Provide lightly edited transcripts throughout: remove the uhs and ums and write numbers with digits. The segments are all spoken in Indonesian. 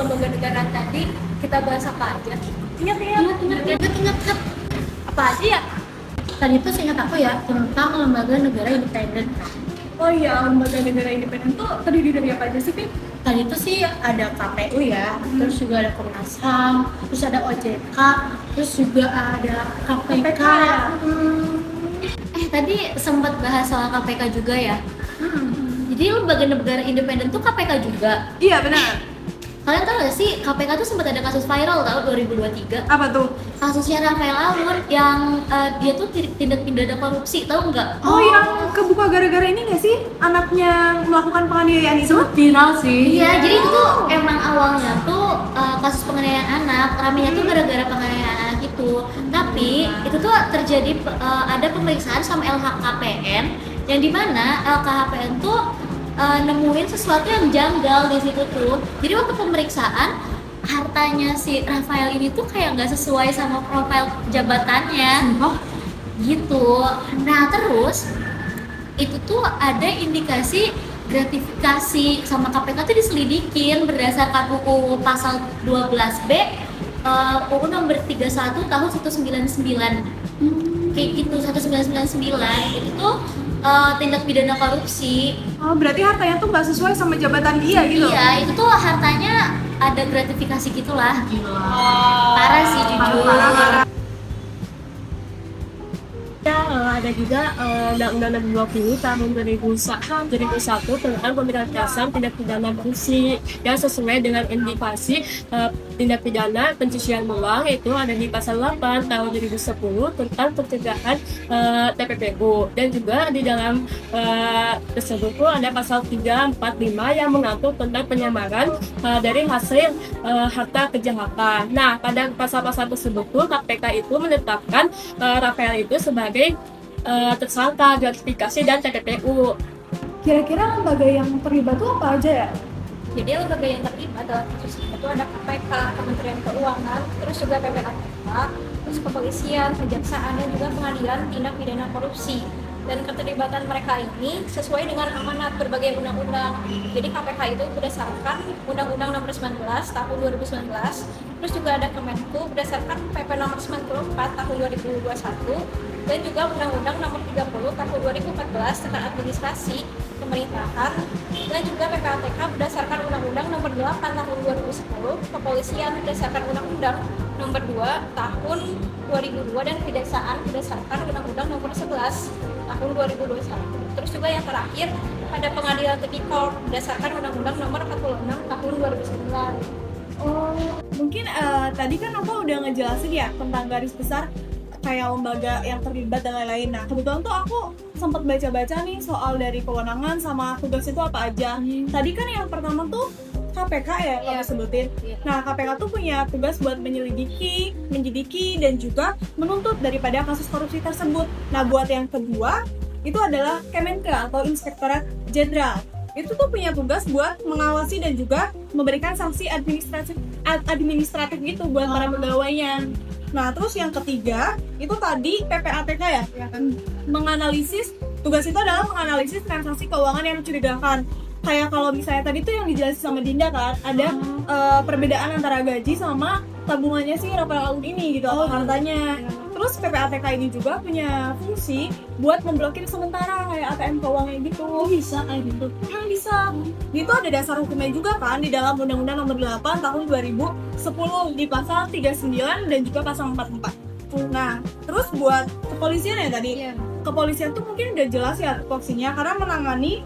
lembaga negara tadi kita bahas apa aja? Ingat. Apa aja ya? Tadi itu seingat aku ya tentang lembaga negara independen. Oh iya, lembaga negara independen tuh terdiri dari apa aja sih, Pip? Tadi itu sih ada KPU ya, terus juga ada Komnas HAM, terus ada OJK, terus juga ada KPK. Tadi sempat bahas soal KPK juga ya. Jadi lembaga negara independen tuh KPK juga. Iya benar. Kalian tahu gak sih KPK tuh sempat ada kasus viral tahun 2023. Apa tuh? Kasusnya Rafael Alun yang dia tuh tindak pidana korupsi, tahu nggak? Oh, yang kebuka gara-gara ini nggak sih? Anaknya melakukan penganiayaan itu? Viral sih. Iya, jadi itu tuh emang awalnya tuh kasus penganiayaan anak, ramenya tuh gara-gara penganiayaan anak itu. Tapi itu tuh terjadi ada pemeriksaan sama LHKPN yang dimana LKHPN tuh nemuin sesuatu yang janggal di situ tuh. Jadi waktu pemeriksaan hartanya si Rafael ini tuh kayak nggak sesuai sama profil jabatannya. Gitu. Nah terus itu tuh ada indikasi gratifikasi sama KPK tuh diselidikin berdasarkan UU pasal 12B UU nomor 31 tahun 199 kayak gitu. 1999 itu tuh tindak pidana korupsi. Oh, berarti hartanya tuh nggak sesuai sama jabatan dia gitu? Iya, itu tuh hartanya ada gratifikasi gitulah. Parah sih jujur. Parah. Ada juga Undang-Undang Nomor 20 tahun 2001 tentang pemberantasan tindak pidana korupsi yang sesuai dengan indikasi tindak pidana pencucian uang, itu ada di pasal 8 tahun 2010 tentang pencegahan TPPU, dan juga di dalam tersebut tuh ada pasal 345 yang mengatur tentang penyamaran dari hasil harta kejahatan. Nah, pada pasal-pasal tersebut tuh KPK itu menetapkan Rafael itu sebagai tersangka gratifikasi dan TPPU. Kira-kira lembaga yang terlibat tuh apa aja ya? Jadi lembaga yang terlibat dalam kasus itu ada KPK, Kementerian Keuangan, terus juga PPATK, terus kepolisian, kejaksaan, dan juga pengadilan tindak pidana korupsi. Dan keterlibatan mereka ini sesuai dengan amanat berbagai undang-undang. Jadi KPK itu berdasarkan Undang-Undang Nomor 19 tahun 2019, terus juga ada Kemenku berdasarkan PP Nomor 94 tahun 2021, dan juga Undang-Undang Nomor 30 tahun 2014 tentang administrasi pemerintahan, dan juga PPATK berdasarkan Undang-Undang Nomor 8 tahun 2010, kepolisian berdasarkan Undang-Undang Nomor 2 tahun 2002, dan kejaksaan berdasarkan Undang-Undang Nomor 11 tahun 2021. Terus juga yang terakhir ada pengadilan tipikor berdasarkan Undang-Undang Nomor 46 tahun 2009. Oh, mungkin tadi kan aku udah ngejelasin ya tentang garis besar kayak lembaga yang terlibat dan lain-lain. Nah, kebetulan tuh aku sempat baca-baca nih soal dari kewenangan sama tugas itu apa aja. Tadi kan yang pertama tuh KPK ya, kamu sebutin. Nah, KPK tuh punya tugas buat menyelidiki, menjidiki, dan juga menuntut daripada kasus korupsi tersebut. Nah, buat yang kedua, itu adalah Kemenke atau Inspektorat Jenderal. Itu tuh punya tugas buat mengawasi dan juga memberikan sanksi administratif gitu buat para pegawainya. Nah, terus yang ketiga, itu tadi PPATK ya kan? Menganalisis, tugas itu adalah menganalisis transaksi keuangan yang mencurigakan. Kayak kalau misalnya tadi tuh yang dijelasin sama Dinda kan, ada perbedaan antara gaji sama tabungannya si Rafael Alun ini gitu, atau hartanya. Terus PPATK ini juga punya fungsi buat memblokir sementara kayak ATM keuangan gitu. Bisa kayak gitu. Bisa. Itu ada dasar hukumnya juga kan di dalam Undang-Undang Nomor 8 tahun 2010 di pasal 39 dan juga pasal 44. Nah, terus buat kepolisian ya tadi. Kepolisian tuh mungkin udah jelas ya tupoksinya karena menangani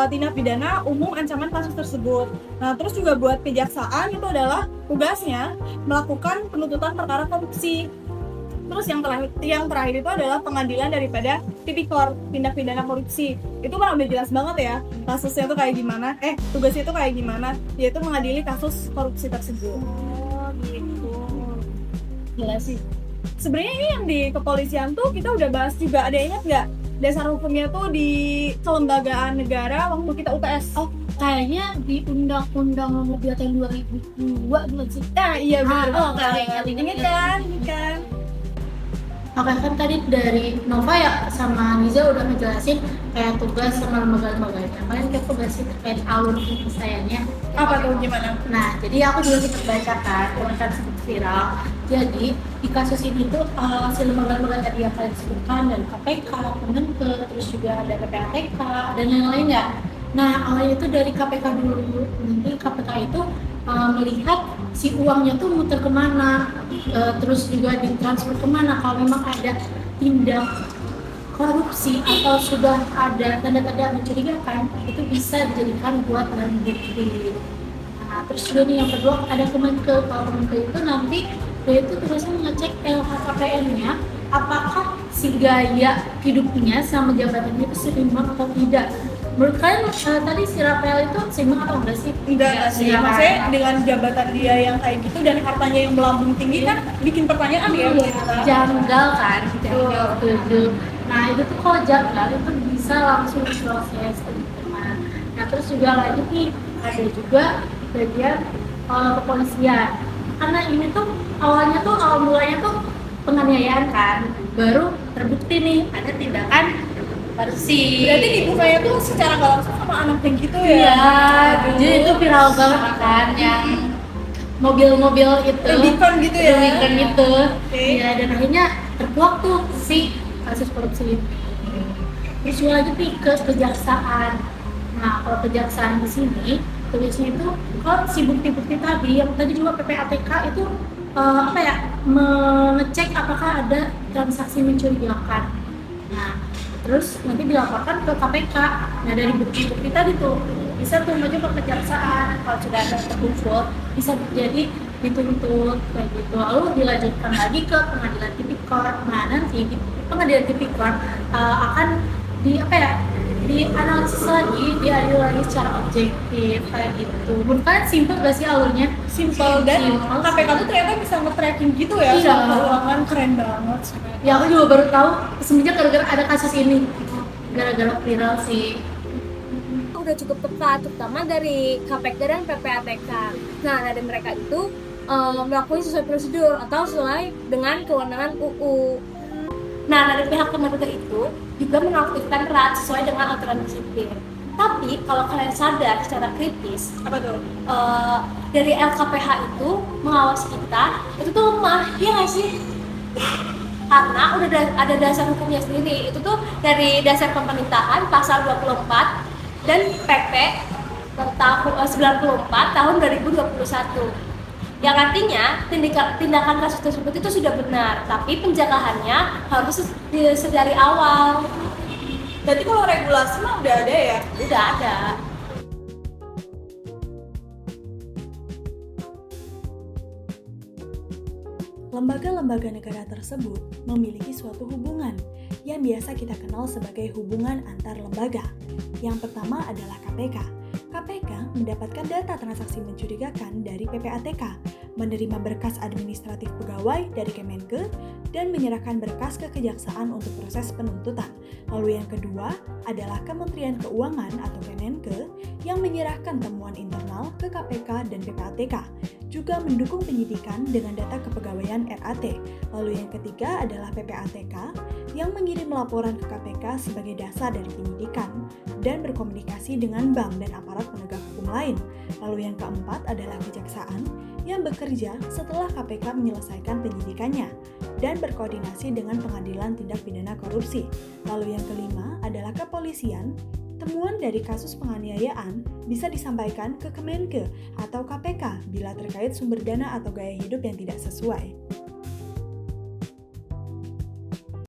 tindak pidana umum ancaman kasus tersebut. Nah, terus juga buat kejaksaan itu adalah tugasnya melakukan penuntutan perkara korupsi. Terus yang terakhir itu adalah pengadilan daripada tipikor tindak pidana korupsi. Itu kan udah jelas banget ya kasusnya tuh kayak gimana, tugasnya tuh kayak gimana, yaitu mengadili kasus korupsi tersebut. Oh gitu. Jelas sih. Sebenarnya ini yang di kepolisian tuh kita udah bahas juga. Ada ingat nggak dasar hukumnya tuh di kelembagaan negara waktu kita UTS? Oh, kayaknya di Undang-Undang Nomor 2 tahun 2002 bukan sih? Nah, iya benar. Kayaknya Ini kan. Oke, kan tadi dari Nova ya sama Niza udah ngejelasin kayak tugas sama lembaga-lembaganya. Kalian kayak tugas terkait alur penyelesaiannya. Apa tuh gimana? Nah, jadi aku juga sempat bacakan, kan sempat viral. Jadi di kasus ini tuh si lembaga-lembaga tadi yang kalian sebutkan dan KPK, Kemenkeu, terus juga ada PPATK dan lain-lain ya. Nah, awalnya itu dari KPK dulu. Nanti KPK itu melihat si uangnya tuh muter kemana, terus juga ditransfer kemana. Kalau memang ada tindak korupsi atau sudah ada tanda-tanda mencurigakan, itu bisa dijadikan buat barang bukti. Nah, terus juga nih yang kedua ada Kemenkeu. Kalau Kemenkeu itu nanti dia itu tugasnya mengecek LHKPN-nya, apakah si gaya hidupnya sama jabatannya itu seimbang atau tidak. Menurut kalian tadi si Rafael itu seimbang atau enggak sih? Enggak sih, Iya, maksudnya kan? dengan jabatan dia yang kayak gitu dan hartanya yang melambung tinggi kan bikin pertanyaan ya buat kita. Janggal kan, janggal setuju. Nah itu tuh kalau janggal itu bisa langsung diproses teman-teman. Nah terus juga lanjut nih, ada juga bagian kepolisian. Karena ini tuh awal mulanya tuh penganiayaan kan, baru terbukti nih ada tindakan korupsi. Berarti dibukanya tuh secara nggak langsung sama anak yang gitu ya? Iya, jadi itu viral banget kan yang mobil-mobil itu Rubicon gitu ya? Rubicon itu. Oke. Iya, dan akhirnya terkuak tuh si kasus korupsi ini. Terus lanjut nih ke kejaksaan. Nah, kalau kejaksaan di sini tulisnya itu kalau si bukti-bukti tadi yang tadi juga PPATK itu mengecek apakah ada transaksi mencurigakan. Nah, terus nanti dilaporkan ke KPK. Nah, dari bukti-bukti tadi tuh bisa tuh maju ke kejaksaan. Kalau sudah ada terkumpul bisa jadi dituntut kayak gitu, lalu dilanjutkan lagi ke pengadilan tipikor. Nah, nanti di pengadilan tipikor akan dianalisis lagi, diadil lagi secara objektif kayak gitu. Menurut kalian simpel gak sih alurnya? Simple dan Simple. KPK tuh ternyata bisa nge-tracking gitu ya Iya. soal keuangan, keren banget. Ya aku juga baru tahu semenjak gara-gara ada kasus ini, gara-gara viral sih. Udah cukup tepat, terutama dari KPK dan PPATK. Nah, dari mereka itu melakukan sesuai prosedur atau sesuai dengan kewenangan UU. Nah, dari pihak Kemenkeu itu juga menonaktifkan RAT sesuai dengan aturan disiplin. Tapi kalau kalian sadar secara kritis, Apa tuh? dari LKPH itu mengawasi kita itu tuh lemah, ya nggak sih? Karena udah ada dasar hukumnya sendiri. Itu tuh dari dasar pemerintahan pasal 24 dan PP tahun 94 tahun 2021. Yang artinya tindakan kasus tersebut itu sudah benar, tapi pencegahannya harus dari awal. Berarti kalau regulasi mah udah ada ya? Udah ada. Lembaga-lembaga negara tersebut memiliki suatu hubungan yang biasa kita kenal sebagai hubungan antar lembaga. Yang pertama adalah KPK. KPK mendapatkan data transaksi mencurigakan dari PPATK, menerima berkas administratif pegawai dari Kemenkeu, dan menyerahkan berkas ke kejaksaan untuk proses penuntutan. Lalu yang kedua adalah Kementerian Keuangan atau Kemenkeu yang menyerahkan temuan internal ke KPK dan PPATK, juga mendukung penyidikan dengan data kepegawaian RAT. Lalu yang ketiga adalah PPATK yang mengirim laporan ke KPK sebagai dasar dari penyidikan dan berkomunikasi dengan bank dan aparat penegak hukum lain. Lalu yang keempat adalah kejaksaan yang bekerja setelah KPK menyelesaikan penyidikannya dan berkoordinasi dengan pengadilan tindak pidana korupsi. Lalu yang kelima adalah kepolisian. Temuan dari kasus penganiayaan bisa disampaikan ke Kemenkeu atau KPK bila terkait sumber dana atau gaya hidup yang tidak sesuai.